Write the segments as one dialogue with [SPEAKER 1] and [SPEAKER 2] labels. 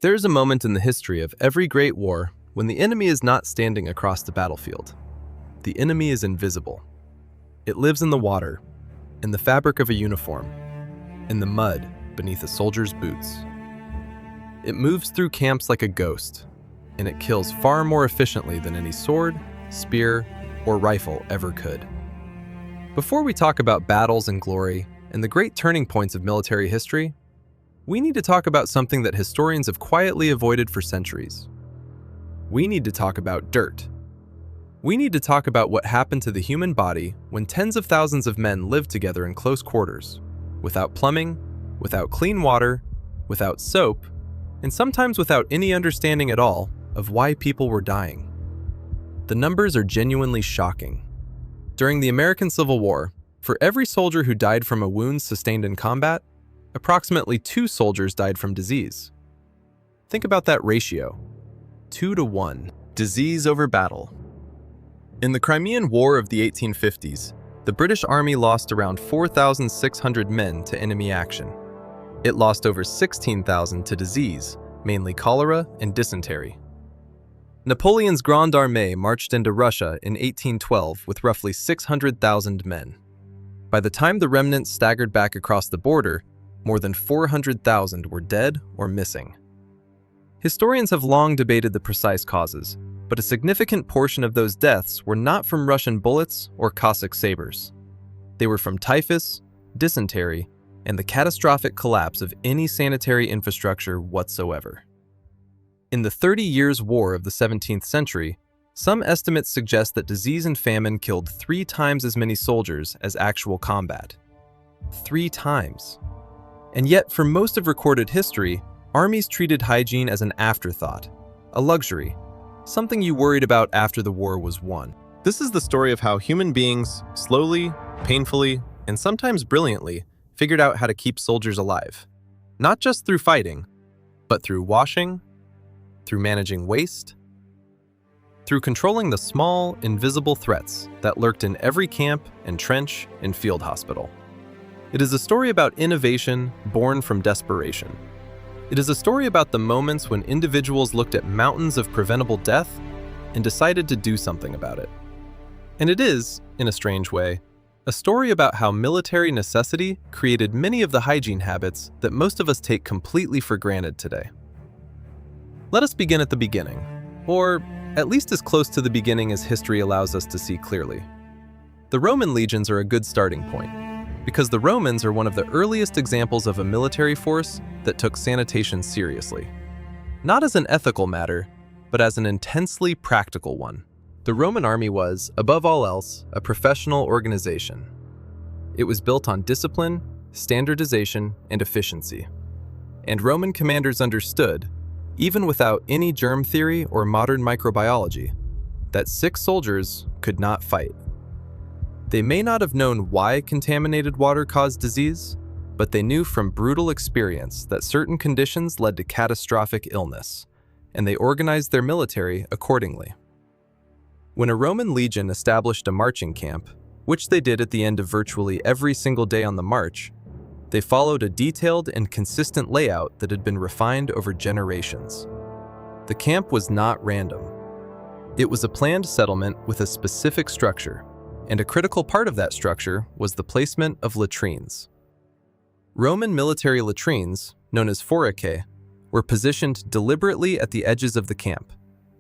[SPEAKER 1] There is a moment in the history of every great war when the enemy is not standing across the battlefield. The enemy is invisible. It lives in the water, in the fabric of a uniform, in the mud beneath a soldier's boots. It moves through camps like a ghost, and it kills far more efficiently than any sword, spear, or rifle ever could. Before we talk about battles and glory and the great turning points of military history, we need to talk about something that historians have quietly avoided for centuries. We need to talk about dirt. We need to talk about what happened to the human body when tens of thousands of men lived together in close quarters, without plumbing, without clean water, without soap, and sometimes without any understanding at all of why people were dying. The numbers are genuinely shocking. During the American Civil War, for every soldier who died from a wound sustained in combat, approximately 2 soldiers died from disease. Think about that ratio, 2 to 1, disease over battle. In the Crimean War of the 1850s, the British Army lost around 4,600 men to enemy action. It lost over 16,000 to disease, mainly cholera and dysentery. Napoleon's Grande Armée marched into Russia in 1812 with roughly 600,000 men. By the time the remnants staggered back across the border, more than 400,000 were dead or missing. Historians have long debated the precise causes, but a significant portion of those deaths were not from Russian bullets or Cossack sabers. They were from typhus, dysentery, and the catastrophic collapse of any sanitary infrastructure whatsoever. In the 30 Years' War of the 17th century, some estimates suggest that disease and famine killed 3 times as many soldiers as actual combat. 3 times. And yet, for most of recorded history, armies treated hygiene as an afterthought, a luxury, something you worried about after the war was won. This is the story of how human beings, slowly, painfully, and sometimes brilliantly, figured out how to keep soldiers alive. Not just through fighting, but through washing, through managing waste, through controlling the small, invisible threats that lurked in every camp and trench and field hospital. It is a story about innovation born from desperation. It is a story about the moments when individuals looked at mountains of preventable death and decided to do something about it. And it is, in a strange way, a story about how military necessity created many of the hygiene habits that most of us take completely for granted today. Let us begin at the beginning, or at least as close to the beginning as history allows us to see clearly. The Roman legions are a good starting point, because the Romans are one of the earliest examples of a military force that took sanitation seriously. Not as an ethical matter, but as an intensely practical one. The Roman army was, above all else, a professional organization. It was built on discipline, standardization, and efficiency. And Roman commanders understood, even without any germ theory or modern microbiology, that sick soldiers could not fight. They may not have known why contaminated water caused disease, but they knew from brutal experience that certain conditions led to catastrophic illness, and they organized their military accordingly. When a Roman legion established a marching camp, which they did at the end of virtually every single day on the march, they followed a detailed and consistent layout that had been refined over generations. The camp was not random. It was a planned settlement with a specific structure, and a critical part of that structure was the placement of latrines. Roman military latrines, known as foracae, were positioned deliberately at the edges of the camp,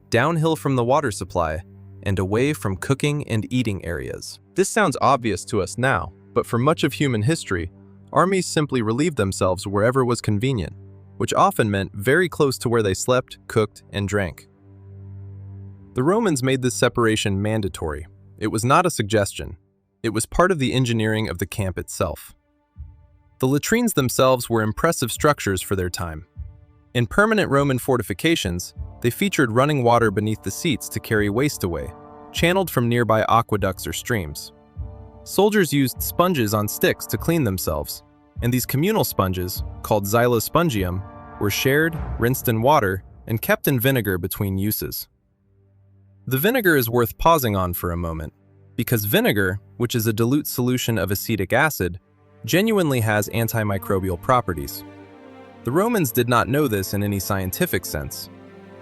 [SPEAKER 1] downhill from the water supply and away from cooking and eating areas. This sounds obvious to us now, but for much of human history, armies simply relieved themselves wherever was convenient, which often meant very close to where they slept, cooked, and drank. The Romans made this separation mandatory. It was not a suggestion. It was part of the engineering of the camp itself. The latrines themselves were impressive structures for their time. In permanent Roman fortifications, they featured running water beneath the seats to carry waste away, channeled from nearby aqueducts or streams. Soldiers used sponges on sticks to clean themselves, and these communal sponges, called xylospongium, were shared, rinsed in water, and kept in vinegar between uses. The vinegar is worth pausing on for a moment, because vinegar, which is a dilute solution of acetic acid, genuinely has antimicrobial properties. The Romans did not know this in any scientific sense.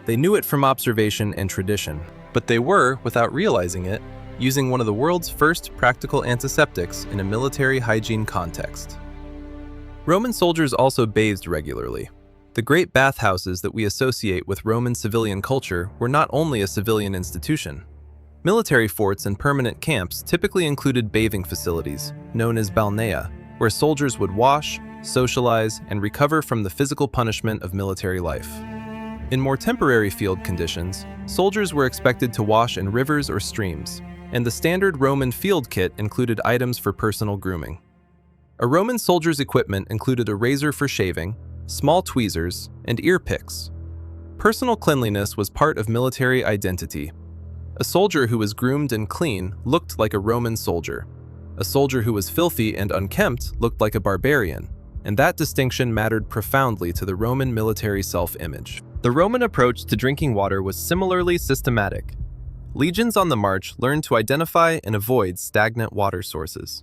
[SPEAKER 1] They knew it from observation and tradition, but they were, without realizing it, using one of the world's first practical antiseptics in a military hygiene context. Roman soldiers also bathed regularly. The great bathhouses that we associate with Roman civilian culture were not only a civilian institution. Military forts and permanent camps typically included bathing facilities, known as balnea, where soldiers would wash, socialize, and recover from the physical punishment of military life. In more temporary field conditions, soldiers were expected to wash in rivers or streams, and the standard Roman field kit included items for personal grooming. A Roman soldier's equipment included a razor for shaving, small tweezers, and ear picks. Personal cleanliness was part of military identity. A soldier who was groomed and clean looked like a Roman soldier. A soldier who was filthy and unkempt looked like a barbarian, and that distinction mattered profoundly to the Roman military self-image. The Roman approach to drinking water was similarly systematic. Legions on the march learned to identify and avoid stagnant water sources.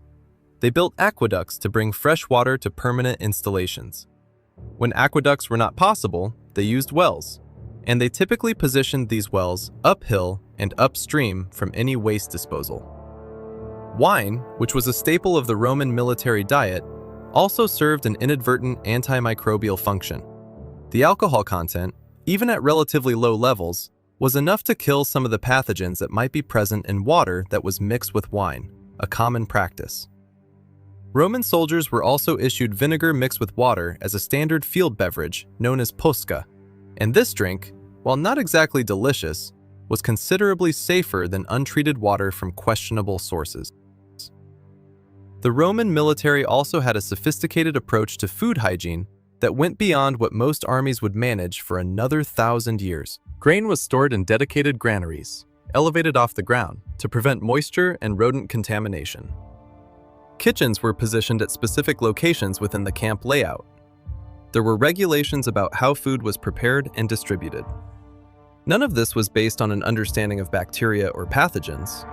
[SPEAKER 1] They built aqueducts to bring fresh water to permanent installations. When aqueducts were not possible, they used wells, and they typically positioned these wells uphill and upstream from any waste disposal. Wine, which was a staple of the Roman military diet, also served an inadvertent antimicrobial function. The alcohol content, even at relatively low levels, was enough to kill some of the pathogens that might be present in water that was mixed with wine, a common practice. Roman soldiers were also issued vinegar mixed with water as a standard field beverage known as posca, and this drink, while not exactly delicious, was considerably safer than untreated water from questionable sources. The Roman military also had a sophisticated approach to food hygiene that went beyond what most armies would manage for another 1,000 years. Grain was stored in dedicated granaries, elevated off the ground, to prevent moisture and rodent contamination. Kitchens were positioned at specific locations within the camp layout. There were regulations about how food was prepared and distributed. None of this was based on an understanding of bacteria or pathogens.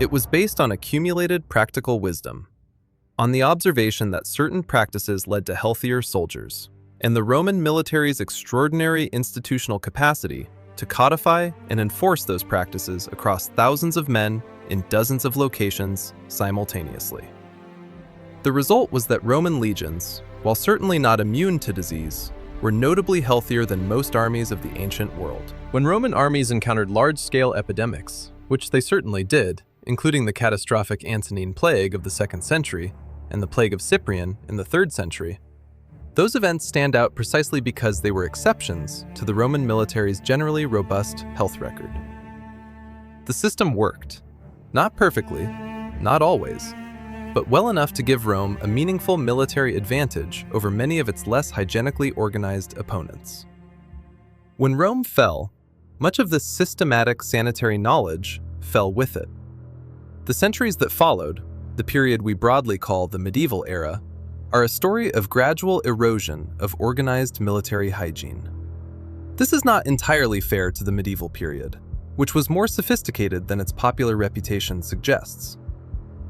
[SPEAKER 1] It was based on accumulated practical wisdom, on the observation that certain practices led to healthier soldiers, and the Roman military's extraordinary institutional capacity to codify and enforce those practices across thousands of men in dozens of locations simultaneously. The result was that Roman legions, while certainly not immune to disease, were notably healthier than most armies of the ancient world. When Roman armies encountered large-scale epidemics, which they certainly did, including the catastrophic Antonine Plague of the 2nd century and the Plague of Cyprian in the 3rd century, those events stand out precisely because they were exceptions to the Roman military's generally robust health record. The system worked, not perfectly, not always, but well enough to give Rome a meaningful military advantage over many of its less hygienically organized opponents. When Rome fell, much of this systematic sanitary knowledge fell with it. The centuries that followed, the period we broadly call the medieval era, are a story of gradual erosion of organized military hygiene. This is not entirely fair to the medieval period, which was more sophisticated than its popular reputation suggests.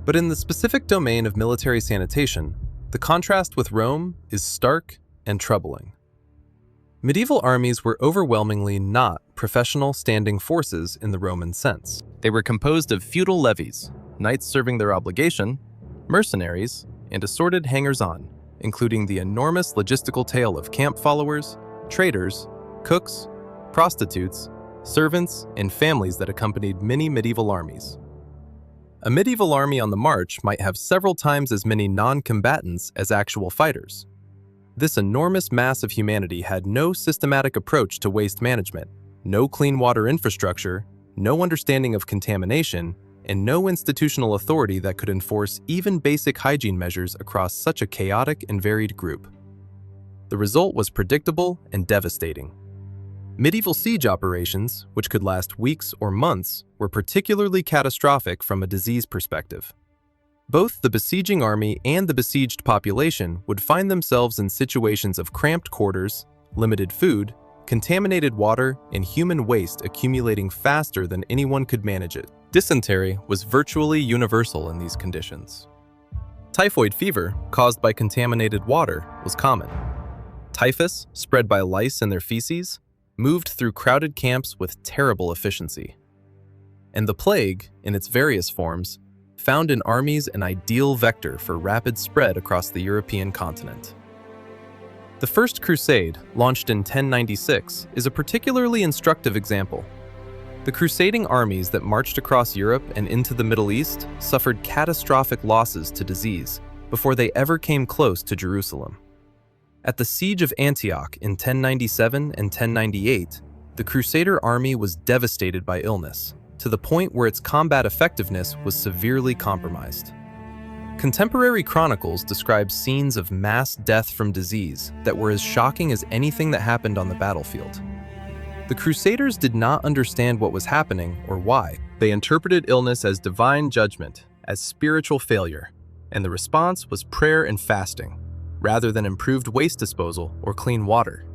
[SPEAKER 1] But in the specific domain of military sanitation, the contrast with Rome is stark and troubling. Medieval armies were overwhelmingly not professional standing forces in the Roman sense. They were composed of feudal levies, knights serving their obligation, mercenaries, and assorted hangers-on, including the enormous logistical tale of camp followers, traders, cooks, prostitutes, servants, and families that accompanied many medieval armies. A medieval army on the march might have several times as many non-combatants as actual fighters. This enormous mass of humanity had no systematic approach to waste management, no clean water infrastructure, no understanding of contamination, and no institutional authority that could enforce even basic hygiene measures across such a chaotic and varied group. The result was predictable and devastating. Medieval siege operations, which could last weeks or months, were particularly catastrophic from a disease perspective. Both the besieging army and the besieged population would find themselves in situations of cramped quarters, limited food, contaminated water, and human waste accumulating faster than anyone could manage it. Dysentery was virtually universal in these conditions. Typhoid fever, caused by contaminated water, was common. Typhus, spread by lice and their feces, moved through crowded camps with terrible efficiency. And the plague, in its various forms, found in armies an ideal vector for rapid spread across the European continent. The First Crusade, launched in 1096, is a particularly instructive example. The crusading armies that marched across Europe and into the Middle East suffered catastrophic losses to disease before they ever came close to Jerusalem. At the Siege of Antioch in 1097 and 1098, the Crusader army was devastated by illness, to the point where its combat effectiveness was severely compromised. Contemporary chronicles describe scenes of mass death from disease that were as shocking as anything that happened on the battlefield. The Crusaders did not understand what was happening or why. They interpreted illness as divine judgment, as spiritual failure, and the response was prayer and fasting, rather than improved waste disposal or clean water.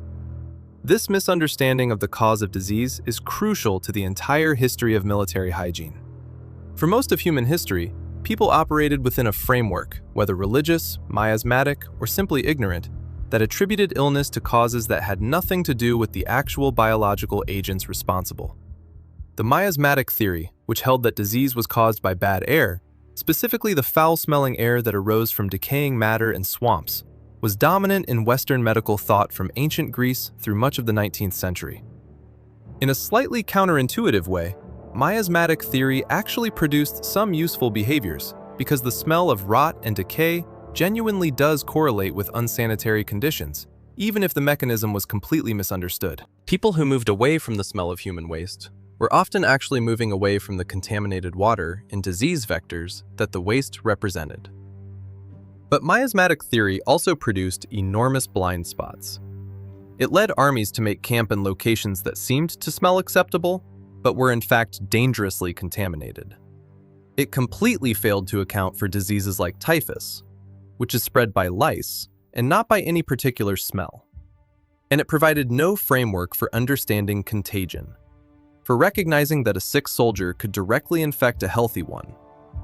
[SPEAKER 1] This misunderstanding of the cause of disease is crucial to the entire history of military hygiene. For most of human history, people operated within a framework, whether religious, miasmatic, or simply ignorant, that attributed illness to causes that had nothing to do with the actual biological agents responsible. The miasmatic theory, which held that disease was caused by bad air, specifically the foul-smelling air that arose from decaying matter and swamps, was dominant in Western medical thought from ancient Greece through much of the 19th century. In a slightly counterintuitive way, miasmatic theory actually produced some useful behaviors because the smell of rot and decay genuinely does correlate with unsanitary conditions, even if the mechanism was completely misunderstood. People who moved away from the smell of human waste were often actually moving away from the contaminated water and disease vectors that the waste represented. But miasmatic theory also produced enormous blind spots. It led armies to make camp in locations that seemed to smell acceptable, but were in fact dangerously contaminated. It completely failed to account for diseases like typhus, which is spread by lice and not by any particular smell. And it provided no framework for understanding contagion, for recognizing that a sick soldier could directly infect a healthy one,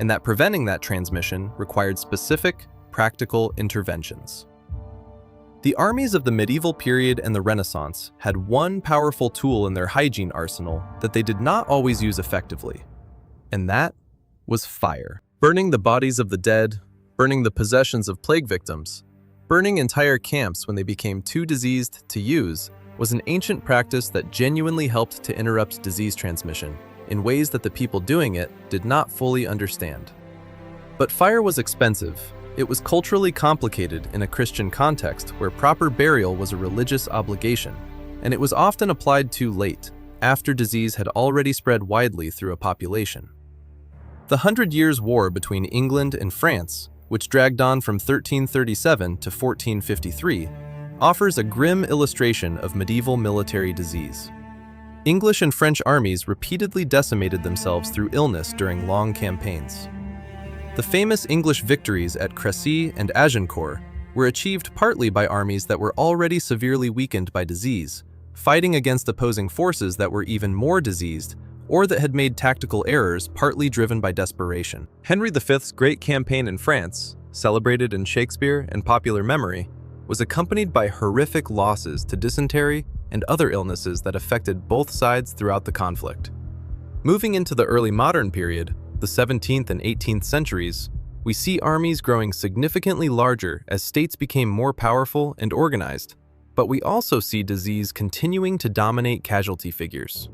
[SPEAKER 1] and that preventing that transmission required specific, practical interventions. The armies of the medieval period and the Renaissance had one powerful tool in their hygiene arsenal that they did not always use effectively, and that was fire. Burning the bodies of the dead, burning the possessions of plague victims, burning entire camps when they became too diseased to use was an ancient practice that genuinely helped to interrupt disease transmission in ways that the people doing it did not fully understand. But fire was expensive. It was culturally complicated in a Christian context where proper burial was a religious obligation, and it was often applied too late, after disease had already spread widely through a population. The 100 Years' War between England and France, which dragged on from 1337 to 1453, offers a grim illustration of medieval military disease. English and French armies repeatedly decimated themselves through illness during long campaigns. The famous English victories at Crécy and Agincourt were achieved partly by armies that were already severely weakened by disease, fighting against opposing forces that were even more diseased or that had made tactical errors partly driven by desperation. Henry V's great campaign in France, celebrated in Shakespeare and popular memory, was accompanied by horrific losses to dysentery and other illnesses that affected both sides throughout the conflict. Moving into the early modern period, the 17th and 18th centuries, we see armies growing significantly larger as states became more powerful and organized, but we also see disease continuing to dominate casualty figures.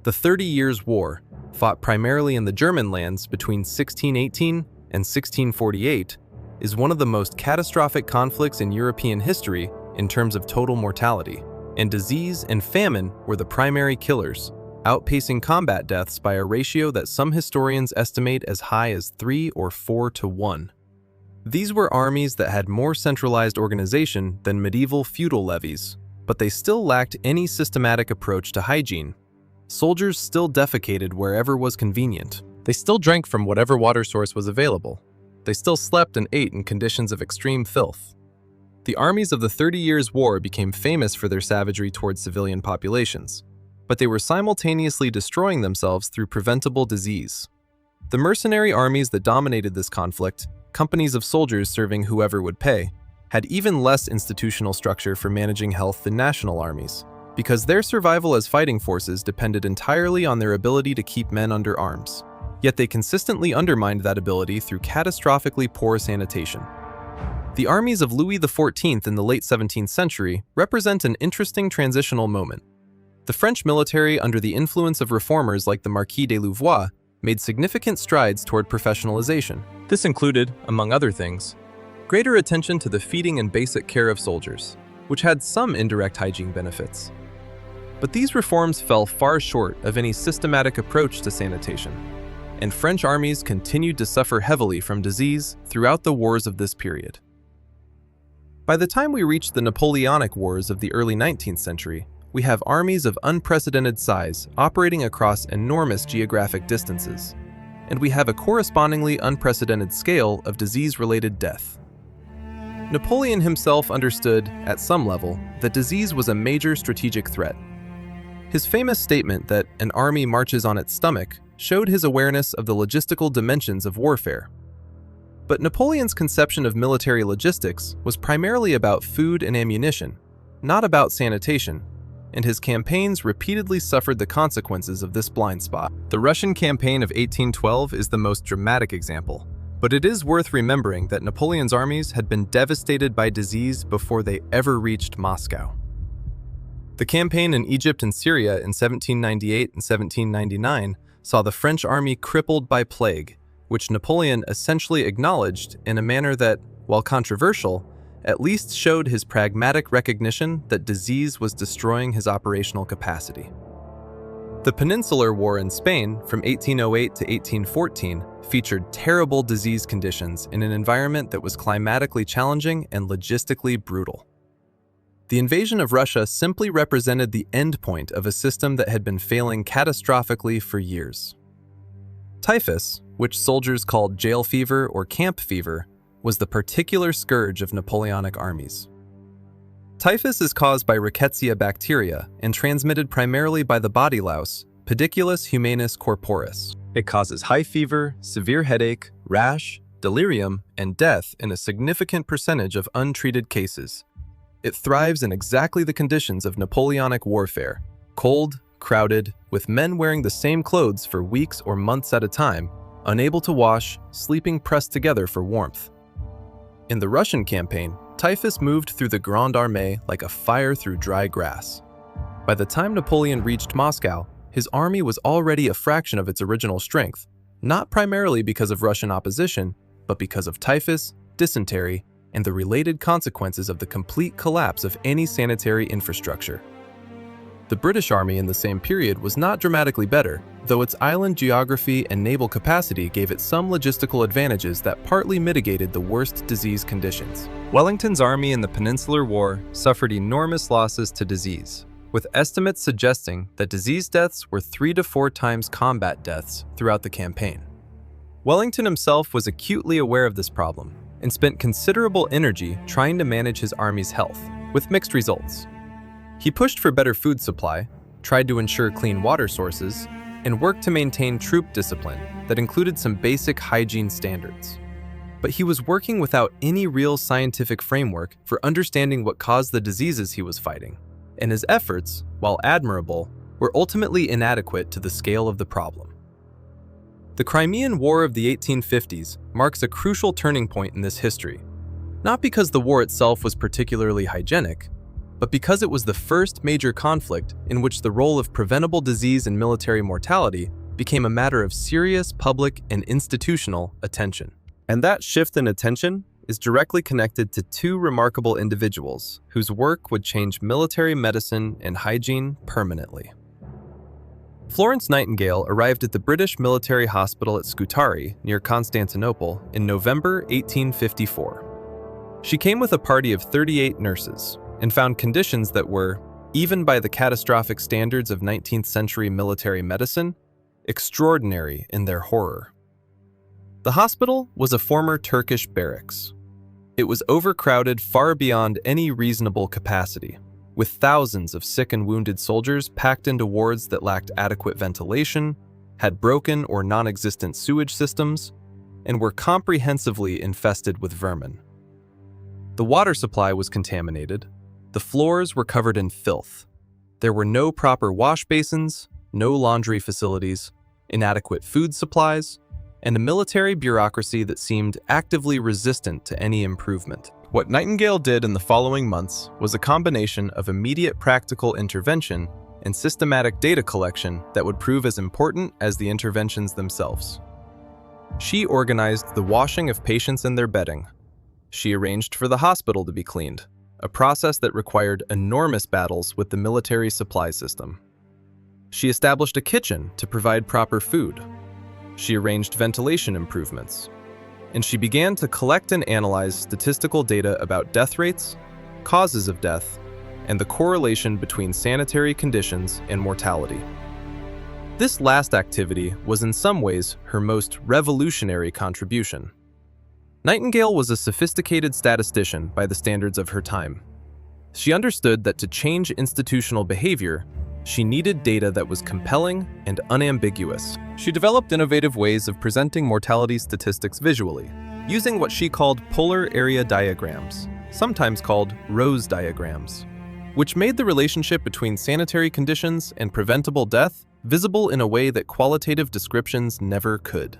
[SPEAKER 1] The 30 Years' War, fought primarily in the German lands between 1618 and 1648, is one of the most catastrophic conflicts in European history in terms of total mortality, and disease and famine were the primary killers, outpacing combat deaths by a ratio that some historians estimate as high as 3 or 4 to 1. These were armies that had more centralized organization than medieval feudal levies, but they still lacked any systematic approach to hygiene. Soldiers still defecated wherever was convenient. They still drank from whatever water source was available. They still slept and ate in conditions of extreme filth. The armies of the 30 Years' War became famous for their savagery towards civilian populations, but they were simultaneously destroying themselves through preventable disease. The mercenary armies that dominated this conflict, companies of soldiers serving whoever would pay, had even less institutional structure for managing health than national armies, because their survival as fighting forces depended entirely on their ability to keep men under arms. Yet they consistently undermined that ability through catastrophically poor sanitation. The armies of Louis XIV in the late 17th century represent an interesting transitional moment. The French military, under the influence of reformers like the Marquis de Louvois, made significant strides toward professionalization. This included, among other things, greater attention to the feeding and basic care of soldiers, which had some indirect hygiene benefits. But these reforms fell far short of any systematic approach to sanitation, and French armies continued to suffer heavily from disease throughout the wars of this period. By the time we reach the Napoleonic Wars of the early 19th century, we have armies of unprecedented size operating across enormous geographic distances, and we have a correspondingly unprecedented scale of disease-related death. Napoleon himself understood, at some level, that disease was a major strategic threat. His famous statement that an army marches on its stomach showed his awareness of the logistical dimensions of warfare. But Napoleon's conception of military logistics was primarily about food and ammunition, not about sanitation, and his campaigns repeatedly suffered the consequences of this blind spot. The Russian campaign of 1812 is the most dramatic example, but it is worth remembering that Napoleon's armies had been devastated by disease before they ever reached Moscow. The campaign in Egypt and Syria in 1798 and 1799 saw the French army crippled by plague, which Napoleon essentially acknowledged in a manner that, while controversial, at least showed his pragmatic recognition that disease was destroying his operational capacity. The Peninsular War in Spain from 1808 to 1814 featured terrible disease conditions in an environment that was climatically challenging and logistically brutal. The invasion of Russia simply represented the endpoint of a system that had been failing catastrophically for years. Typhus, which soldiers called jail fever or camp fever, was the particular scourge of Napoleonic armies. Typhus is caused by Rickettsia bacteria and transmitted primarily by the body louse, Pediculus humanus corporis. It causes high fever, severe headache, rash, delirium, and death in a significant percentage of untreated cases. It thrives in exactly the conditions of Napoleonic warfare: cold, crowded, with men wearing the same clothes for weeks or months at a time, unable to wash, sleeping pressed together for warmth. In the Russian campaign, typhus moved through the Grande Armée like a fire through dry grass. By the time Napoleon reached Moscow, his army was already a fraction of its original strength, not primarily because of Russian opposition, but because of typhus, dysentery, and the related consequences of the complete collapse of any sanitary infrastructure. The British Army in the same period was not dramatically better, though its island geography and naval capacity gave it some logistical advantages that partly mitigated the worst disease conditions. Wellington's army in the Peninsular War suffered enormous losses to disease, with estimates suggesting that disease deaths were 3 to 4 times combat deaths throughout the campaign. Wellington himself was acutely aware of this problem and spent considerable energy trying to manage his army's health, with mixed results. He pushed for better food supply, tried to ensure clean water sources, and worked to maintain troop discipline that included some basic hygiene standards. But he was working without any real scientific framework for understanding what caused the diseases he was fighting, and his efforts, while admirable, were ultimately inadequate to the scale of the problem. The Crimean War of the 1850s marks a crucial turning point in this history, not because the war itself was particularly hygienic, but because it was the first major conflict in which the role of preventable disease and military mortality became a matter of serious public and institutional attention. And that shift in attention is directly connected to 2 remarkable individuals whose work would change military medicine and hygiene permanently. Florence Nightingale arrived at the British military hospital at Scutari, near Constantinople, in November 1854. She came with a party of 38 nurses and found conditions that were, even by the catastrophic standards of 19th century military medicine, extraordinary in their horror. The hospital was a former Turkish barracks. It was overcrowded far beyond any reasonable capacity, with thousands of sick and wounded soldiers packed into wards that lacked adequate ventilation, had broken or non-existent sewage systems, and were comprehensively infested with vermin. The water supply was contaminated. The floors were covered in filth. There were no proper wash basins, no laundry facilities, inadequate food supplies, and a military bureaucracy that seemed actively resistant to any improvement. What Nightingale did in the following months was a combination of immediate practical intervention and systematic data collection that would prove as important as the interventions themselves. She organized the washing of patients in their bedding. She arranged for the hospital to be cleaned, a process that required enormous battles with the military supply system. She established a kitchen to provide proper food. She arranged ventilation improvements. And she began to collect and analyze statistical data about death rates, causes of death, and the correlation between sanitary conditions and mortality. This last activity was in some ways her most revolutionary contribution. Nightingale was a sophisticated statistician by the standards of her time. She understood that to change institutional behavior, she needed data that was compelling and unambiguous. She developed innovative ways of presenting mortality statistics visually, using what she called polar area diagrams, sometimes called rose diagrams, which made the relationship between sanitary conditions and preventable death visible in a way that qualitative descriptions never could.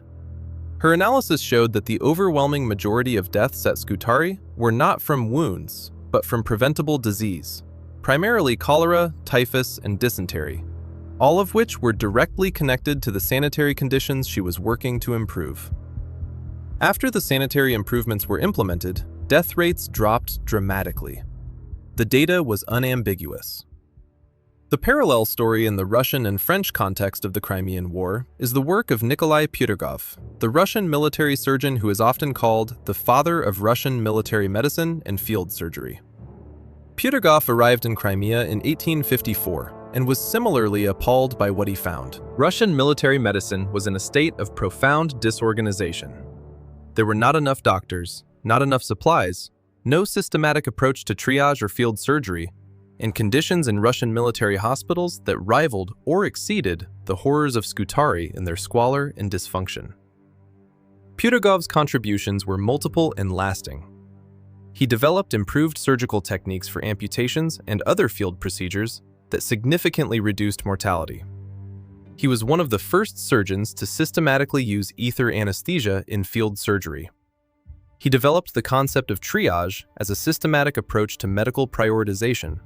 [SPEAKER 1] Her analysis showed that the overwhelming majority of deaths at Scutari were not from wounds, but from preventable disease, primarily cholera, typhus, and dysentery, all of which were directly connected to the sanitary conditions she was working to improve. After the sanitary improvements were implemented, death rates dropped dramatically. The data was unambiguous. The parallel story in the Russian and French context of the Crimean War is the work of Nikolai Pyrogov, the Russian military surgeon who is often called the father of Russian military medicine and field surgery. Pyrogov arrived in Crimea in 1854 and was similarly appalled by what he found. Russian military medicine was in a state of profound disorganization. There were not enough doctors, not enough supplies, no systematic approach to triage or field surgery, and conditions in Russian military hospitals that rivaled or exceeded the horrors of Scutari in their squalor and dysfunction. Pyrogov's contributions were multiple and lasting. He developed improved surgical techniques for amputations and other field procedures that significantly reduced mortality. He was one of the first surgeons to systematically use ether anesthesia in field surgery. He developed the concept of triage as a systematic approach to medical prioritization,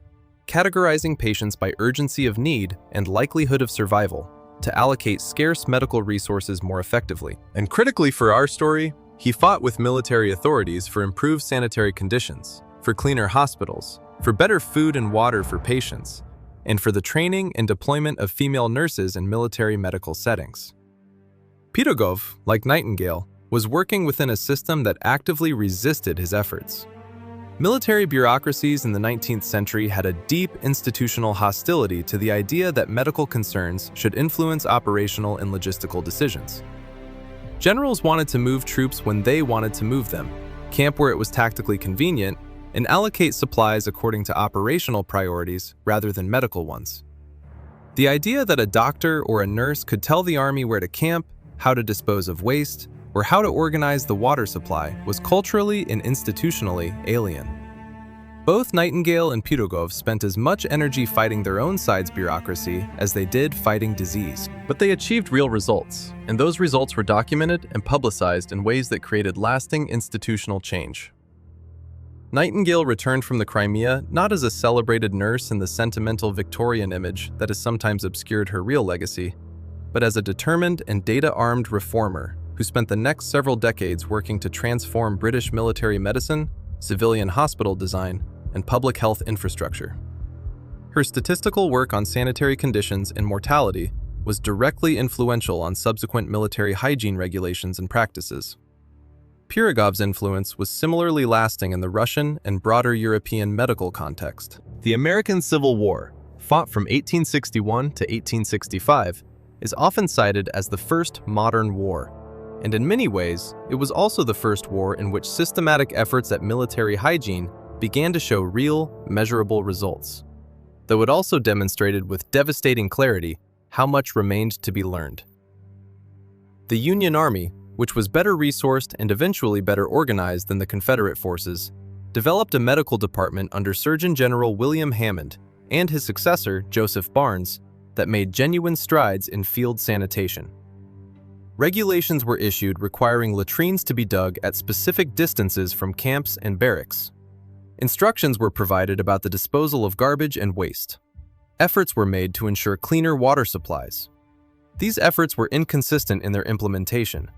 [SPEAKER 1] categorizing patients by urgency of need and likelihood of survival to allocate scarce medical resources more effectively. And critically for our story, he fought with military authorities for improved sanitary conditions, for cleaner hospitals, for better food and water for patients, and for the training and deployment of female nurses in military medical settings. Pyrogov, like Nightingale, was working within a system that actively resisted his efforts. Military bureaucracies in the 19th century had a deep institutional hostility to the idea that medical concerns should influence operational and logistical decisions. Generals wanted to move troops when they wanted to move them, camp where it was tactically convenient, and allocate supplies according to operational priorities rather than medical ones. The idea that a doctor or a nurse could tell the army where to camp, how to dispose of waste, or how to organize the water supply was culturally and institutionally alien. Both Nightingale and Pyrogov spent as much energy fighting their own side's bureaucracy as they did fighting disease. But they achieved real results, and those results were documented and publicized in ways that created lasting institutional change. Nightingale returned from the Crimea not as a celebrated nurse in the sentimental Victorian image that has sometimes obscured her real legacy, but as a determined and data-armed reformer who spent the next several decades working to transform British military medicine, civilian hospital design, and public health infrastructure. Her statistical work on sanitary conditions and mortality was directly influential on subsequent military hygiene regulations and practices. Pyrogov's influence was similarly lasting in the Russian and broader European medical context. The American Civil War, fought from 1861 to 1865, is often cited as the first modern war. And in many ways, it was also the first war in which systematic efforts at military hygiene began to show real, measurable results, though it also demonstrated with devastating clarity how much remained to be learned. The Union Army, which was better resourced and eventually better organized than the Confederate forces, developed a medical department under Surgeon General William Hammond and his successor, Joseph Barnes, that made genuine strides in field sanitation. Regulations were issued requiring latrines to be dug at specific distances from camps and barracks. Instructions were provided about the disposal of garbage and waste. Efforts were made to ensure cleaner water supplies. These efforts were inconsistent in their implementation.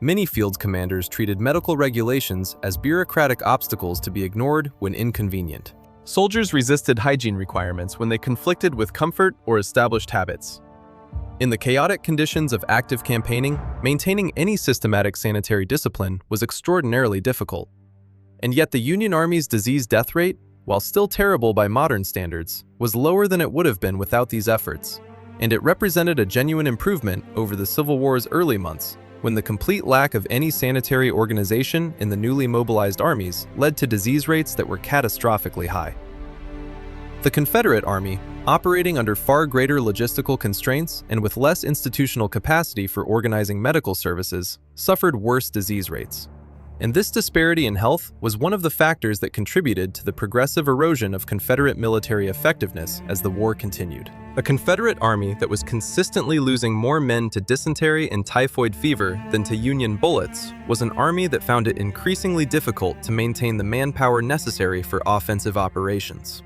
[SPEAKER 1] Many field commanders treated medical regulations as bureaucratic obstacles to be ignored when inconvenient. Soldiers resisted hygiene requirements when they conflicted with comfort or established habits. In the chaotic conditions of active campaigning, maintaining any systematic sanitary discipline was extraordinarily difficult. And yet the Union Army's disease death rate, while still terrible by modern standards, was lower than it would have been without these efforts, and it represented a genuine improvement over the Civil War's early months, when the complete lack of any sanitary organization in the newly mobilized armies led to disease rates that were catastrophically high. The Confederate Army, operating under far greater logistical constraints and with less institutional capacity for organizing medical services, suffered worse disease rates. And this disparity in health was one of the factors that contributed to the progressive erosion of Confederate military effectiveness as the war continued. A Confederate army that was consistently losing more men to dysentery and typhoid fever than to Union bullets was an army that found it increasingly difficult to maintain the manpower necessary for offensive operations.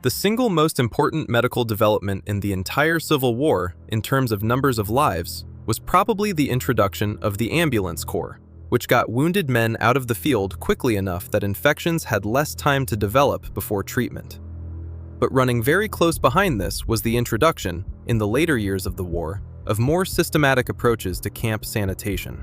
[SPEAKER 1] The single most important medical development in the entire Civil War, in terms of numbers of lives, was probably the introduction of the ambulance corps, which got wounded men out of the field quickly enough that infections had less time to develop before treatment. But running very close behind this was the introduction, in the later years of the war, of more systematic approaches to camp sanitation.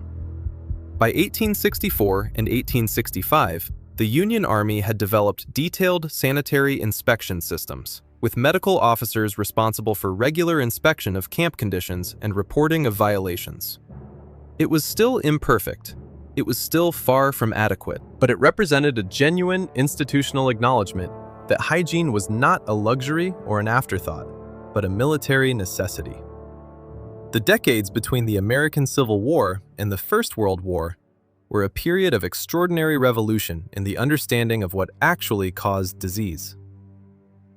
[SPEAKER 1] By 1864 and 1865, the Union Army had developed detailed sanitary inspection systems, with medical officers responsible for regular inspection of camp conditions and reporting of violations. It was still imperfect. It was still far from adequate, but it represented a genuine institutional acknowledgement that hygiene was not a luxury or an afterthought, but a military necessity. The decades between the American Civil War and the First World War were a period of extraordinary revolution in the understanding of what actually caused disease.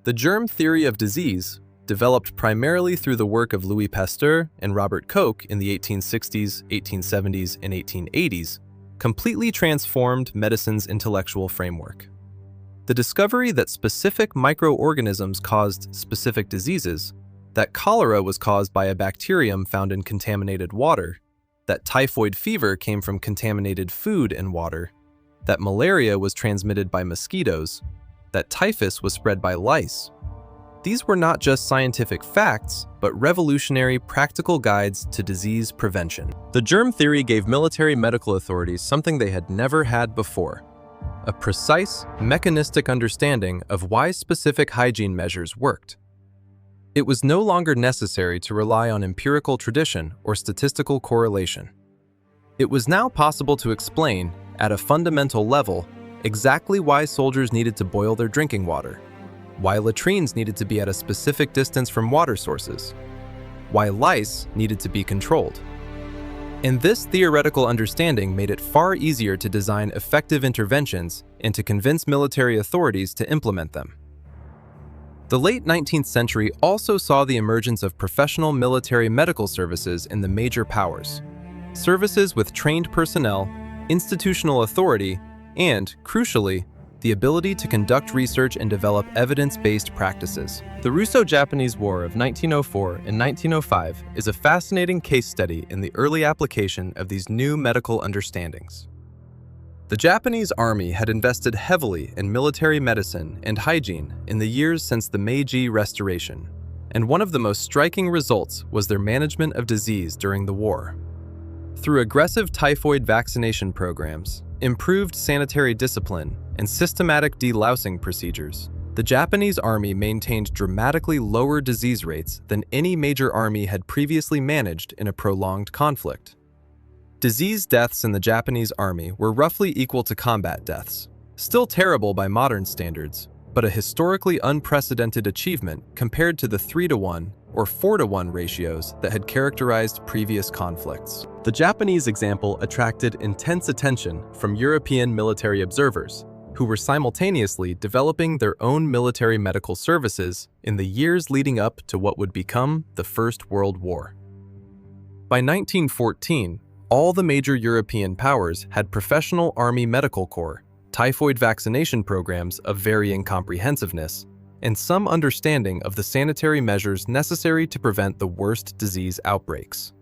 [SPEAKER 1] The germ theory of disease, developed primarily through the work of Louis Pasteur and Robert Koch in the 1860s, 1870s, and 1880s, completely transformed medicine's intellectual framework. The discovery that specific microorganisms caused specific diseases, that cholera was caused by a bacterium found in contaminated water, that typhoid fever came from contaminated food and water, that malaria was transmitted by mosquitoes, that typhus was spread by lice. These were not just scientific facts, but revolutionary practical guides to disease prevention. The germ theory gave military medical authorities something they had never had before: a precise, mechanistic understanding of why specific hygiene measures worked. It was no longer necessary to rely on empirical tradition or statistical correlation. It was now possible to explain, at a fundamental level, exactly why soldiers needed to boil their drinking water, why latrines needed to be at a specific distance from water sources, why lice needed to be controlled. And this theoretical understanding made it far easier to design effective interventions and to convince military authorities to implement them. The late 19th century also saw the emergence of professional military medical services in the major powers. Services with trained personnel, institutional authority, and, crucially, the ability to conduct research and develop evidence-based practices. The Russo-Japanese War of 1904 and 1905 is a fascinating case study in the early application of these new medical understandings. The Japanese army had invested heavily in military medicine and hygiene in the years since the Meiji Restoration, and one of the most striking results was their management of disease during the war. Through aggressive typhoid vaccination programs, improved sanitary discipline, and systematic delousing procedures, the Japanese army maintained dramatically lower disease rates than any major army had previously managed in a prolonged conflict. Disease deaths in the Japanese army were roughly equal to combat deaths, still terrible by modern standards, but a historically unprecedented achievement compared to the 3-to-1 or 4-to-1 ratios that had characterized previous conflicts. The Japanese example attracted intense attention from European military observers, who were simultaneously developing their own military medical services in the years leading up to what would become the First World War. By 1914, all the major European powers had professional army medical corps, typhoid vaccination programs of varying comprehensiveness, and some understanding of the sanitary measures necessary to prevent the worst disease outbreaks.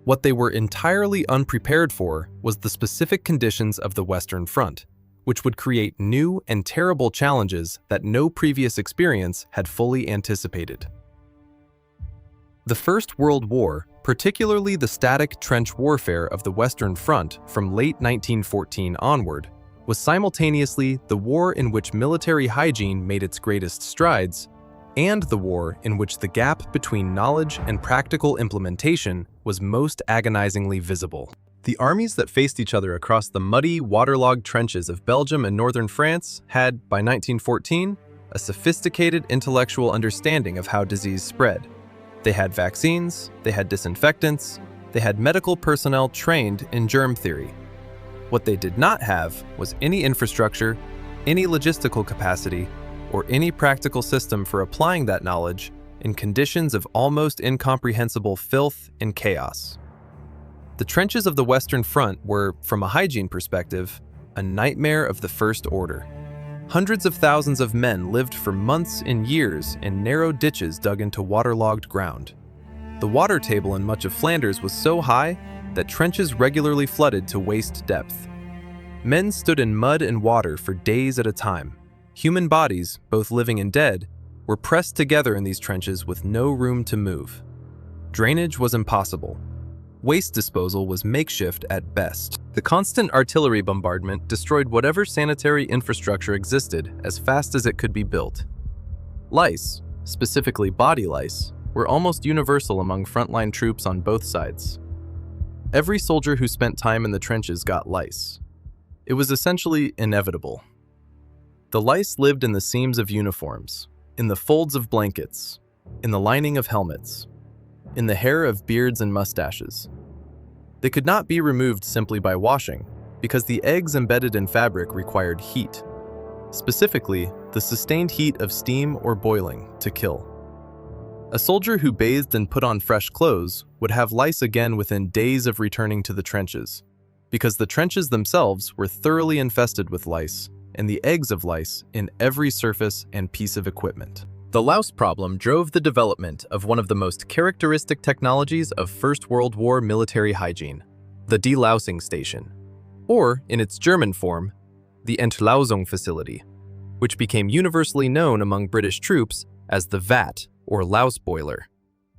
[SPEAKER 1] What they were entirely unprepared for was the specific conditions of the Western Front, which would create new and terrible challenges that no previous experience had fully anticipated. The First World War, particularly the static trench warfare of the Western Front from late 1914 onward, was simultaneously the war in which military hygiene made its greatest strides, and the war in which the gap between knowledge and practical implementation was most agonizingly visible. The armies that faced each other across the muddy, waterlogged trenches of Belgium and northern France had, by 1914, a sophisticated intellectual understanding of how disease spread. They had vaccines, they had disinfectants, they had medical personnel trained in germ theory. What they did not have was any infrastructure, any logistical capacity, or any practical system for applying that knowledge in conditions of almost incomprehensible filth and chaos. The trenches of the Western Front were, from a hygiene perspective, a nightmare of the first order. Hundreds of thousands of men lived for months and years in narrow ditches dug into waterlogged ground. The water table in much of Flanders was so high that trenches regularly flooded to waist depth. Men stood in mud and water for days at a time. Human bodies, both living and dead, were pressed together in these trenches with no room to move. Drainage was impossible. Waste disposal was makeshift at best. The constant artillery bombardment destroyed whatever sanitary infrastructure existed as fast as it could be built. Lice, specifically body lice, were almost universal among frontline troops on both sides. Every soldier who spent time in the trenches got lice. It was essentially inevitable. The lice lived in the seams of uniforms, in the folds of blankets, in the lining of helmets, in the hair of beards and mustaches. They could not be removed simply by washing, because the eggs embedded in fabric required heat, specifically the sustained heat of steam or boiling, to kill. A soldier who bathed and put on fresh clothes would have lice again within days of returning to the trenches, because the trenches themselves were thoroughly infested with lice, and the eggs of lice in every surface and piece of equipment. The louse problem drove the development of one of the most characteristic technologies of First World War military hygiene, the delousing station, or, in its German form, the Entlausung facility, which became universally known among British troops as the vat or louse boiler,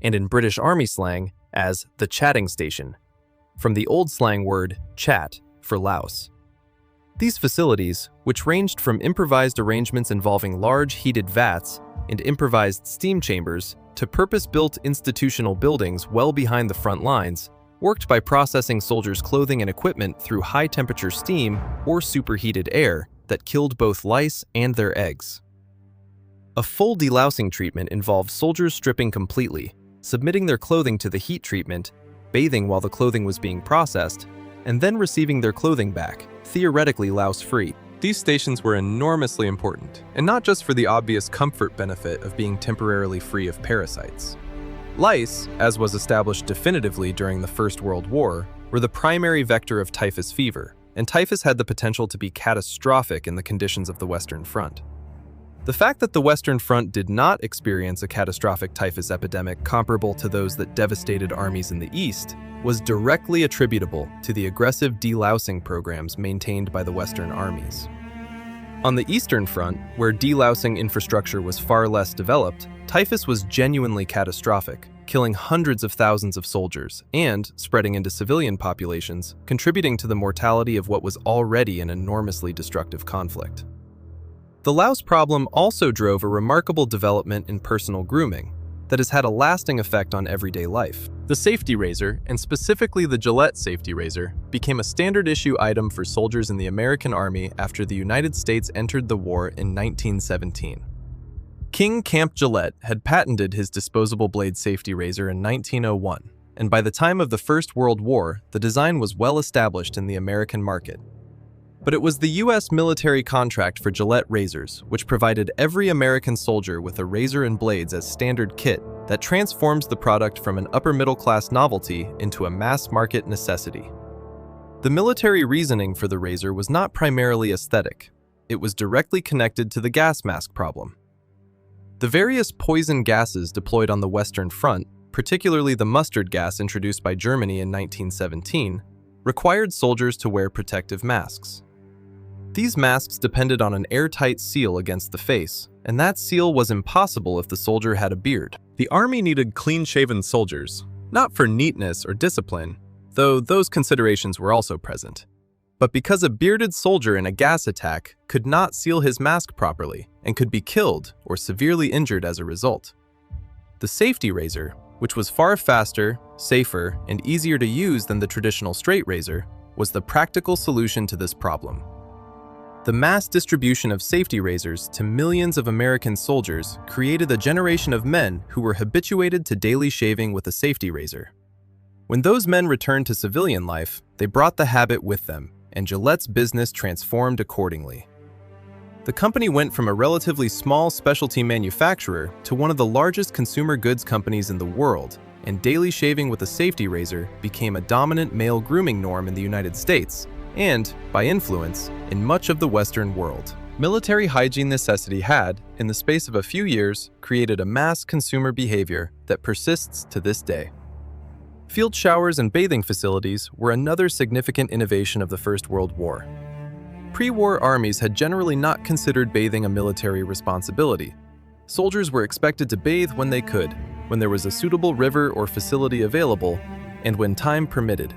[SPEAKER 1] and in British Army slang as the chatting station, from the old slang word chat for louse. These facilities, which ranged from improvised arrangements involving large heated vats and improvised steam chambers to purpose-built institutional buildings well behind the front lines, worked by processing soldiers' clothing and equipment through high-temperature steam or superheated air that killed both lice and their eggs. A full delousing treatment involved soldiers stripping completely, submitting their clothing to the heat treatment, bathing while the clothing was being processed, and then receiving their clothing back, theoretically louse-free. These stations were enormously important, and not just for the obvious comfort benefit of being temporarily free of parasites. Lice, as was established definitively during the First World War, were the primary vector of typhus fever, and typhus had the potential to be catastrophic in the conditions of the Western Front. The fact that the Western Front did not experience a catastrophic typhus epidemic comparable to those that devastated armies in the East was directly attributable to the aggressive delousing programs maintained by the Western armies. On the Eastern Front, where delousing infrastructure was far less developed, typhus was genuinely catastrophic, killing hundreds of thousands of soldiers and, spreading into civilian populations, contributing to the mortality of what was already an enormously destructive conflict. The louse problem also drove a remarkable development in personal grooming that has had a lasting effect on everyday life. The safety razor, and specifically the Gillette safety razor, became a standard issue item for soldiers in the American Army after the United States entered the war in 1917. King Camp Gillette had patented his disposable blade safety razor in 1901, and by the time of the First World War, the design was well established in the American market. But it was the US military contract for Gillette razors, which provided every American soldier with a razor and blades as standard kit, that transforms the product from an upper-middle-class novelty into a mass-market necessity. The military reasoning for the razor was not primarily aesthetic. It was directly connected to the gas mask problem. The various poison gases deployed on the Western Front, particularly the mustard gas introduced by Germany in 1917, required soldiers to wear protective masks. These masks depended on an airtight seal against the face, and that seal was impossible if the soldier had a beard. The Army needed clean-shaven soldiers, not for neatness or discipline, though those considerations were also present, but because a bearded soldier in a gas attack could not seal his mask properly and could be killed or severely injured as a result. The safety razor, which was far faster, safer, and easier to use than the traditional straight razor, was the practical solution to this problem. The mass distribution of safety razors to millions of American soldiers created a generation of men who were habituated to daily shaving with a safety razor. When those men returned to civilian life, they brought the habit with them, and Gillette's business transformed accordingly. The company went from a relatively small specialty manufacturer to one of the largest consumer goods companies in the world, and daily shaving with a safety razor became a dominant male grooming norm in the United States, and, by influence, in much of the Western world. Military hygiene necessity had, in the space of a few years, created a mass consumer behavior that persists to this day. Field showers and bathing facilities were another significant innovation of the First World War. Pre-war armies had generally not considered bathing a military responsibility. Soldiers were expected to bathe when they could, when there was a suitable river or facility available, and when time permitted.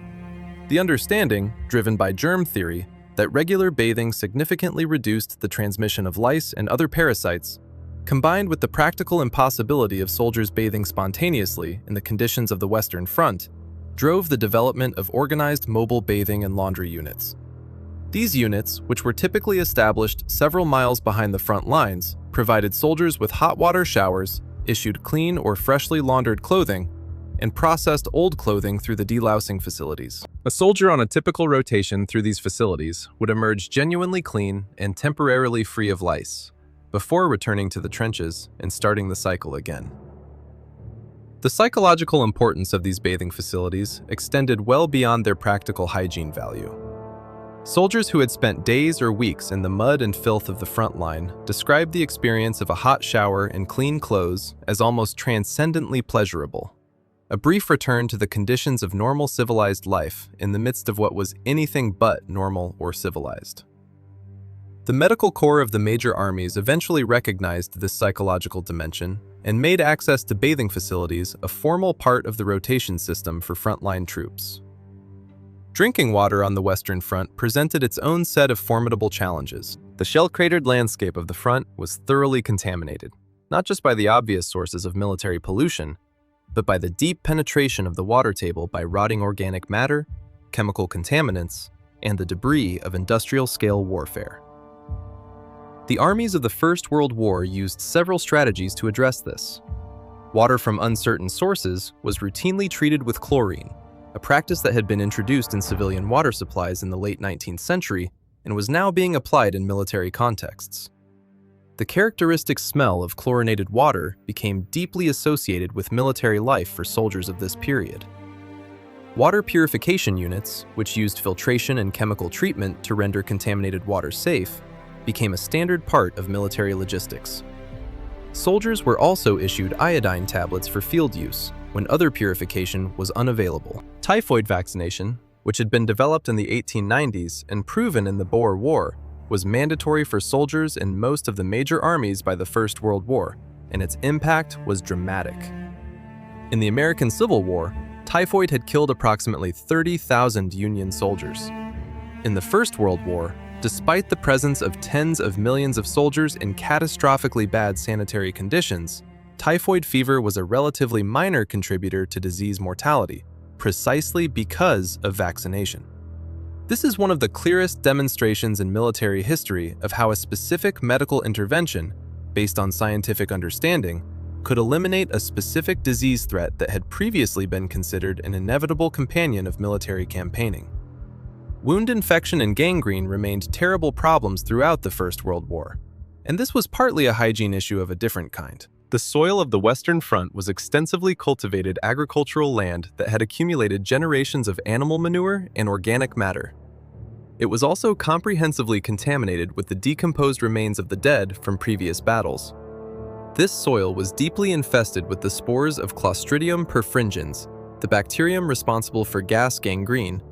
[SPEAKER 1] The understanding, driven by germ theory, that regular bathing significantly reduced the transmission of lice and other parasites, combined with the practical impossibility of soldiers bathing spontaneously in the conditions of the Western Front, drove the development of organized mobile bathing and laundry units. These units, which were typically established several miles behind the front lines, provided soldiers with hot water showers, issued clean or freshly laundered clothing, and processed old clothing through the delousing facilities. A soldier on a typical rotation through these facilities would emerge genuinely clean and temporarily free of lice, before returning to the trenches and starting the cycle again. The psychological importance of these bathing facilities extended well beyond their practical hygiene value. Soldiers who had spent days or weeks in the mud and filth of the front line described the experience of a hot shower and clean clothes as almost transcendently pleasurable. A brief return to the conditions of normal civilized life in the midst of what was anything but normal or civilized. The medical corps of the major armies eventually recognized this psychological dimension and made access to bathing facilities a formal part of the rotation system for frontline troops. Drinking water on the Western Front presented its own set of formidable challenges. The shell-cratered landscape of the front was thoroughly contaminated, not just by the obvious sources of military pollution, but by the deep penetration of the water table by rotting organic matter, chemical contaminants, and the debris of industrial-scale warfare. The armies of the First World War used several strategies to address this. Water from uncertain sources was routinely treated with chlorine, a practice that had been introduced in civilian water supplies in the late 19th century and was now being applied in military contexts. The characteristic smell of chlorinated water became deeply associated with military life for soldiers of this period. Water purification units, which used filtration and chemical treatment to render contaminated water safe, became a standard part of military logistics. Soldiers were also issued iodine tablets for field use when other purification was unavailable. Typhoid vaccination, which had been developed in the 1890s and proven in the Boer War, was mandatory for soldiers in most of the major armies by the First World War, and its impact was dramatic. In the American Civil War, typhoid had killed approximately 30,000 Union soldiers. In the First World War, despite the presence of tens of millions of soldiers in catastrophically bad sanitary conditions, typhoid fever was a relatively minor contributor to disease mortality, precisely because of vaccination. This is one of the clearest demonstrations in military history of how a specific medical intervention, based on scientific understanding, could eliminate a specific disease threat that had previously been considered an inevitable companion of military campaigning. Wound infection and gangrene remained terrible problems throughout the First World War, and this was partly a hygiene issue of a different kind. The soil of the Western Front was extensively cultivated agricultural land that had accumulated generations of animal manure and organic matter. It was also comprehensively contaminated with the decomposed remains of the dead from previous battles. This soil was deeply infested with the spores of Clostridium perfringens, the bacterium responsible for gas gangrene,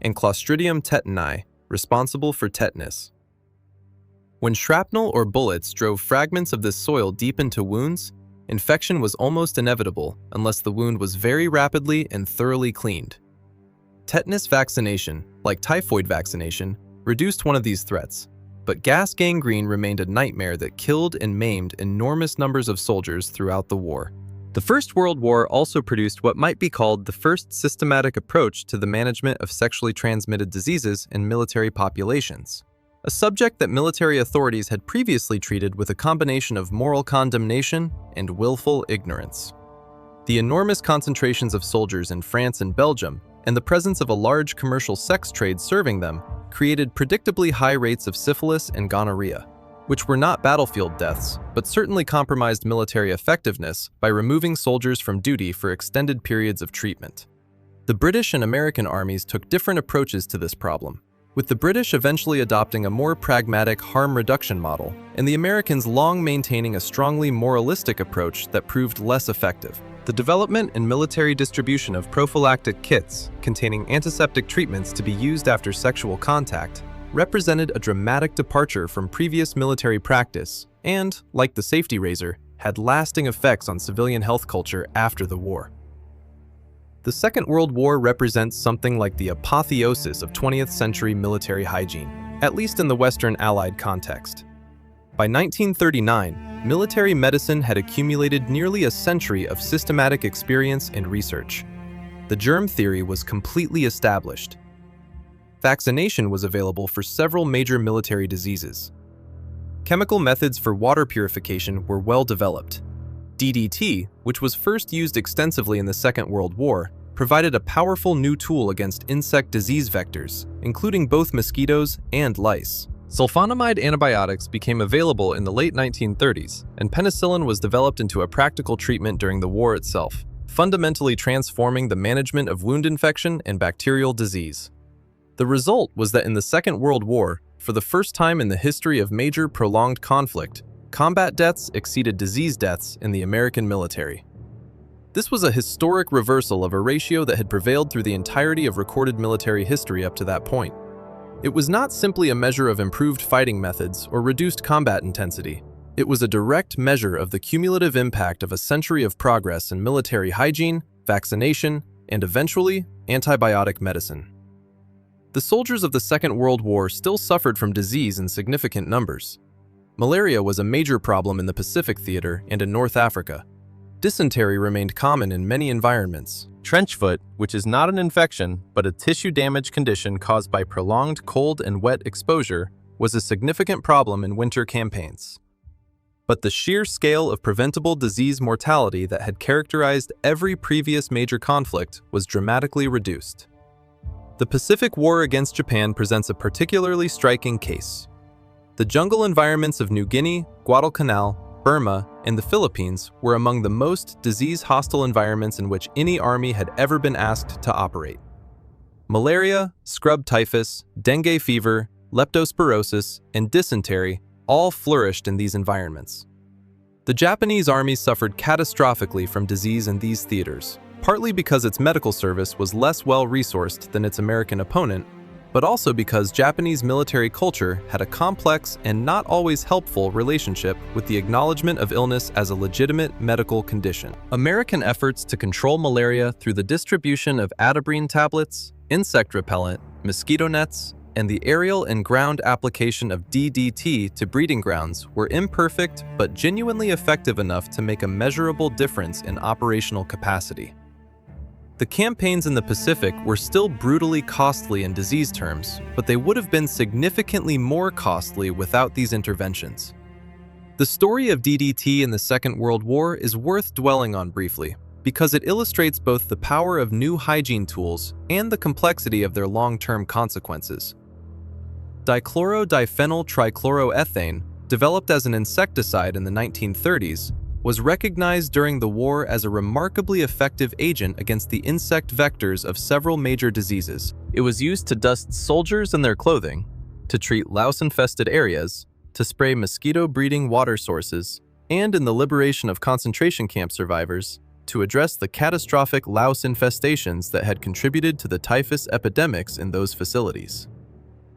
[SPEAKER 1] and Clostridium tetani, responsible for tetanus. When shrapnel or bullets drove fragments of this soil deep into wounds, infection was almost inevitable unless the wound was very rapidly and thoroughly cleaned. Tetanus vaccination, like typhoid vaccination, reduced one of these threats, but gas gangrene remained a nightmare that killed and maimed enormous numbers of soldiers throughout the war. The First World War also produced what might be called the first systematic approach to the management of sexually transmitted diseases in military populations, a subject that military authorities had previously treated with a combination of moral condemnation and willful ignorance. The enormous concentrations of soldiers in France and Belgium, and the presence of a large commercial sex trade serving them, created predictably high rates of syphilis and gonorrhea, which were not battlefield deaths, but certainly compromised military effectiveness by removing soldiers from duty for extended periods of treatment. The British and American armies took different approaches to this problem, with the British eventually adopting a more pragmatic harm reduction model, and the Americans long maintaining a strongly moralistic approach that proved less effective. The development and military distribution of prophylactic kits containing antiseptic treatments to be used after sexual contact represented a dramatic departure from previous military practice and, like the safety razor, had lasting effects on civilian health culture after the war. The Second World War represents something like the apotheosis of 20th century military hygiene, at least in the Western Allied context. By 1939, military medicine had accumulated nearly a century of systematic experience and research. The germ theory was completely established. Vaccination was available for several major military diseases. Chemical methods for water purification were well developed. DDT, which was first used extensively in the Second World War, provided a powerful new tool against insect disease vectors, including both mosquitoes and lice. Sulfonamide antibiotics became available in the late 1930s, and penicillin was developed into a practical treatment during the war itself, fundamentally transforming the management of wound infection and bacterial disease. The result was that in the Second World War, for the first time in the history of major prolonged conflict, combat deaths exceeded disease deaths in the American military. This was a historic reversal of a ratio that had prevailed through the entirety of recorded military history up to that point. It was not simply a measure of improved fighting methods or reduced combat intensity. It was a direct measure of the cumulative impact of a century of progress in military hygiene, vaccination, and eventually, antibiotic medicine. The soldiers of the Second World War still suffered from disease in significant numbers. Malaria was a major problem in the Pacific Theater and in North Africa. Dysentery remained common in many environments. Trench foot, which is not an infection but a tissue damage condition caused by prolonged cold and wet exposure, was a significant problem in winter campaigns. But the sheer scale of preventable disease mortality that had characterized every previous major conflict was dramatically reduced. The Pacific War against Japan presents a particularly striking case. The jungle environments of New Guinea, Guadalcanal, Burma, and the Philippines were among the most disease-hostile environments in which any army had ever been asked to operate. Malaria, scrub typhus, dengue fever, leptospirosis, and dysentery all flourished in these environments. The Japanese army suffered catastrophically from disease in these theaters, partly because its medical service was less well-resourced than its American opponent, but also because Japanese military culture had a complex and not always helpful relationship with the acknowledgement of illness as a legitimate medical condition. American efforts to control malaria through the distribution of atabrine tablets, insect repellent, mosquito nets, and the aerial and ground application of DDT to breeding grounds were imperfect but genuinely effective enough to make a measurable difference in operational capacity. The campaigns in the Pacific were still brutally costly in disease terms, but they would have been significantly more costly without these interventions. The story of DDT in the Second World War is worth dwelling on briefly. because it illustrates both the power of new hygiene tools and the complexity of their long-term consequences. Dichlorodiphenyl trichloroethane, developed as an insecticide in the 1930s, was recognized during the war as a remarkably effective agent against the insect vectors of several major diseases. It was used to dust soldiers and their clothing, to treat louse-infested areas, to spray mosquito-breeding water sources, and in the liberation of concentration camp survivors, to address the catastrophic louse infestations that had contributed to the typhus epidemics in those facilities.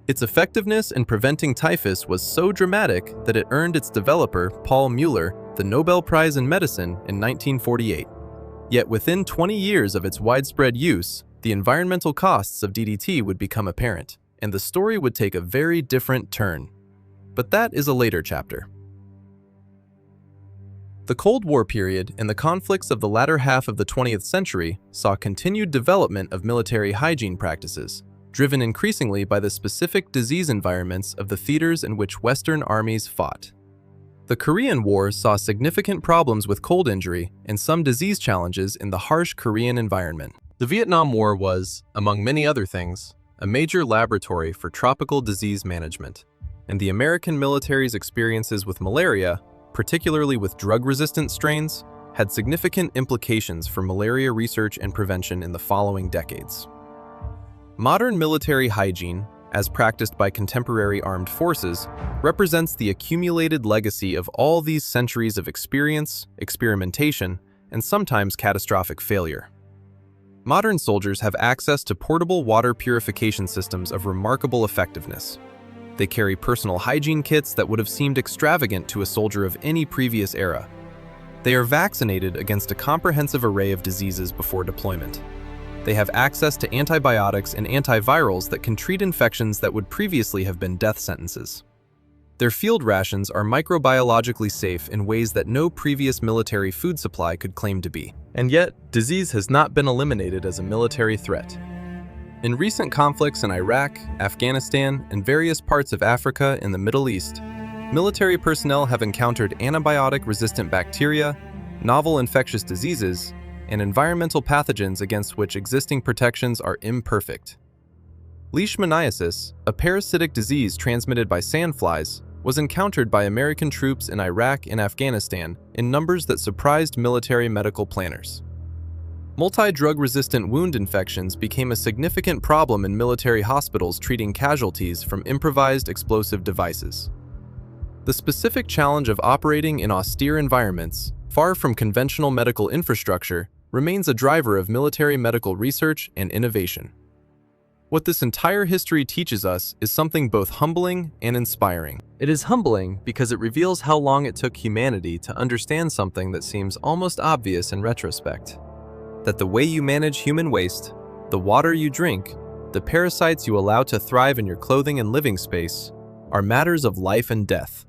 [SPEAKER 1] Its effectiveness in preventing typhus was so dramatic that it earned its developer, Paul Mueller, the Nobel Prize in Medicine in 1948. Yet within 20 years of its widespread use, the environmental costs of DDT would become apparent, and the story would take a very different turn. But that is a later chapter. The Cold War period and the conflicts of the latter half of the 20th century saw continued development of military hygiene practices, driven increasingly by the specific disease environments of the theaters in which Western armies fought. The Korean War saw significant problems with cold injury and some disease challenges in the harsh Korean environment. The Vietnam War was, among many other things, a major laboratory for tropical disease management, and the American military's experiences with malaria, particularly with drug-resistant strains, had significant implications for malaria research and prevention in the following decades. Modern military hygiene, as practiced by contemporary armed forces, represents the accumulated legacy of all these centuries of experience, experimentation, and sometimes catastrophic failure. Modern soldiers have access to portable water purification systems of remarkable effectiveness. They carry personal hygiene kits that would have seemed extravagant to a soldier of any previous era. They are vaccinated against a comprehensive array of diseases before deployment. They have access to antibiotics and antivirals that can treat infections that would previously have been death sentences. Their field rations are microbiologically safe in ways that no previous military food supply could claim to be. And yet, disease has not been eliminated as a military threat. In recent conflicts in Iraq, Afghanistan, and various parts of Africa and the Middle East, military personnel have encountered antibiotic-resistant bacteria, novel infectious diseases, and environmental pathogens against which existing protections are imperfect. Leishmaniasis, a parasitic disease transmitted by sandflies, was encountered by American troops in Iraq and Afghanistan in numbers that surprised military medical planners. Multi-drug-resistant wound infections became a significant problem in military hospitals treating casualties from improvised explosive devices. The specific challenge of operating in austere environments, far from conventional medical infrastructure, remains a driver of military medical research and innovation. What this entire history teaches us is something both humbling and inspiring. It is humbling because it reveals how long it took humanity to understand something that seems almost obvious in retrospect. That the way you manage human waste, the water you drink, the parasites you allow to thrive in your clothing and living space, are matters of life and death,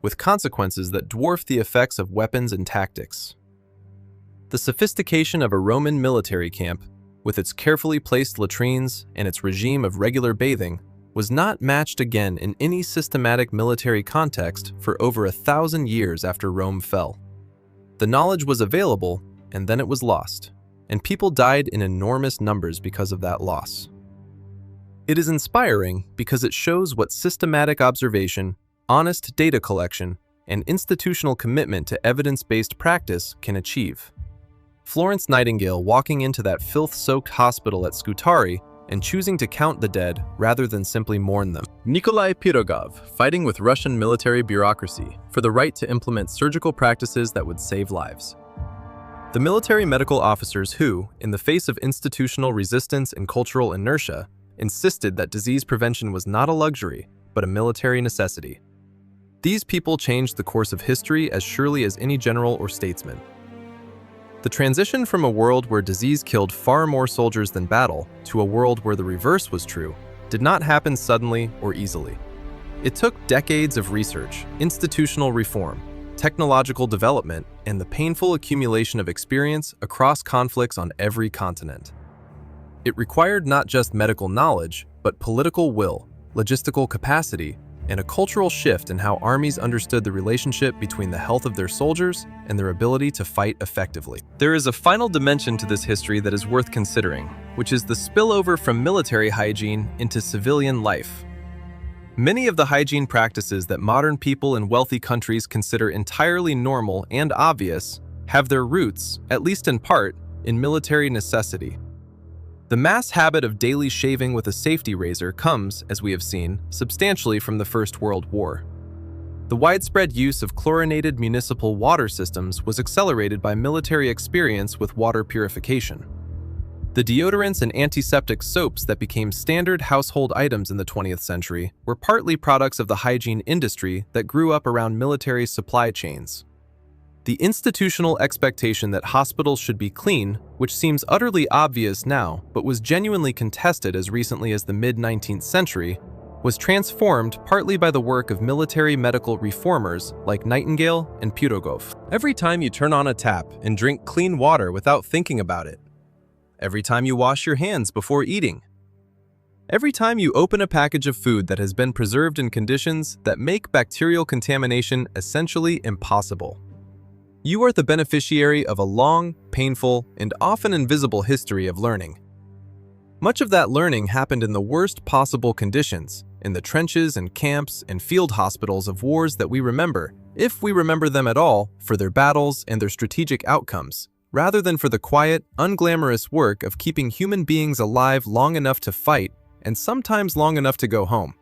[SPEAKER 1] with consequences that dwarf the effects of weapons and tactics. The sophistication of a Roman military camp, with its carefully placed latrines and its regime of regular bathing, was not matched again in any systematic military context for over 1,000 years after Rome fell. The knowledge was available, and then it was lost, and people died in enormous numbers because of that loss. It is inspiring because it shows what systematic observation, honest data collection, and institutional commitment to evidence-based practice can achieve. Florence Nightingale walking into that filth-soaked hospital at Scutari and choosing to count the dead rather than simply mourn them. Nikolai Pirogov fighting with Russian military bureaucracy for the right to implement surgical practices that would save lives. The military medical officers who, in the face of institutional resistance and cultural inertia, insisted that disease prevention was not a luxury, but a military necessity. These people changed the course of history as surely as any general or statesman. The transition from a world where disease killed far more soldiers than battle to a world where the reverse was true did not happen suddenly or easily. It took decades of research, institutional reform, technological development, and the painful accumulation of experience across conflicts on every continent. It required not just medical knowledge, but political will, logistical capacity, and a cultural shift in how armies understood the relationship between the health of their soldiers and their ability to fight effectively. There is a final dimension to this history that is worth considering, which is the spillover from military hygiene into civilian life. Many of the hygiene practices that modern people in wealthy countries consider entirely normal and obvious have their roots, at least in part, in military necessity. The mass habit of daily shaving with a safety razor comes, as we have seen, substantially from the First World War. The widespread use of chlorinated municipal water systems was accelerated by military experience with water purification. The deodorants and antiseptic soaps that became standard household items in the 20th century were partly products of the hygiene industry that grew up around military supply chains. The institutional expectation that hospitals should be clean, which seems utterly obvious now but was genuinely contested as recently as the mid-19th century, was transformed partly by the work of military medical reformers like Nightingale and Pyrogov. Every time you turn on a tap and drink clean water without thinking about it. Every time you wash your hands before eating. Every time you open a package of food that has been preserved in conditions that make bacterial contamination essentially impossible. You are the beneficiary of a long, painful, and often invisible history of learning. Much of that learning happened in the worst possible conditions, in the trenches and camps and field hospitals of wars that we remember, if we remember them at all, for their battles and their strategic outcomes, rather than for the quiet, unglamorous work of keeping human beings alive long enough to fight and sometimes long enough to go home.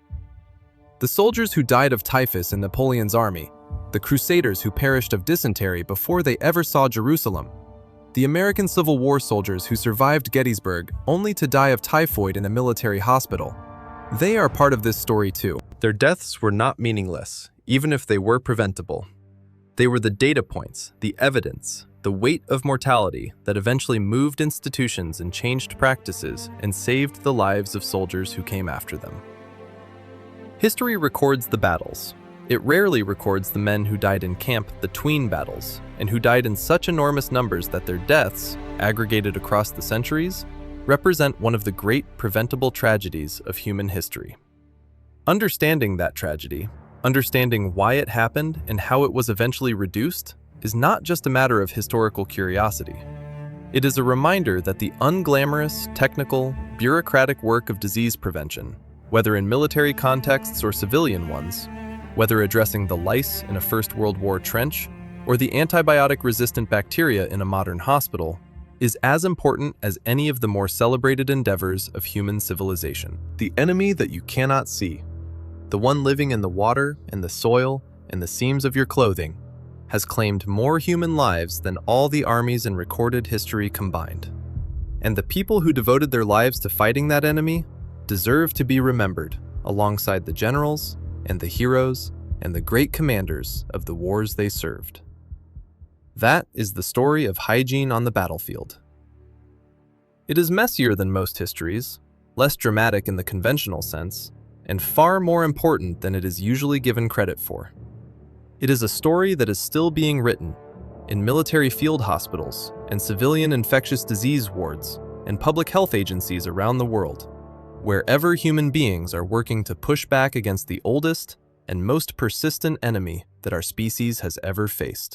[SPEAKER 1] The soldiers who died of typhus in Napoleon's army, the Crusaders who perished of dysentery before they ever saw Jerusalem, the American Civil War soldiers who survived Gettysburg only to die of typhoid in a military hospital. They are part of this story too. Their deaths were not meaningless, even if they were preventable. They were the data points, the evidence, the weight of mortality that eventually moved institutions and changed practices and saved the lives of soldiers who came after them. History records the battles. It rarely records the men who died in camp between battles, and who died in such enormous numbers that their deaths, aggregated across the centuries, represent one of the great preventable tragedies of human history. Understanding that tragedy, understanding why it happened and how it was eventually reduced, is not just a matter of historical curiosity. It is a reminder that the unglamorous, technical, bureaucratic work of disease prevention, whether in military contexts or civilian ones, whether addressing the lice in a First World War trench or the antibiotic-resistant bacteria in a modern hospital, is as important as any of the more celebrated endeavors of human civilization. The enemy that you cannot see, the one living in the water and the soil and the seams of your clothing, has claimed more human lives than all the armies in recorded history combined. And the people who devoted their lives to fighting that enemy deserve to be remembered alongside the generals and the heroes and the great commanders of the wars they served. That is the story of hygiene on the battlefield. It is messier than most histories, less dramatic in the conventional sense, and far more important than it is usually given credit for. It is a story that is still being written in military field hospitals and civilian infectious disease wards and public health agencies around the world, wherever human beings are working to push back against the oldest and most persistent enemy that our species has ever faced.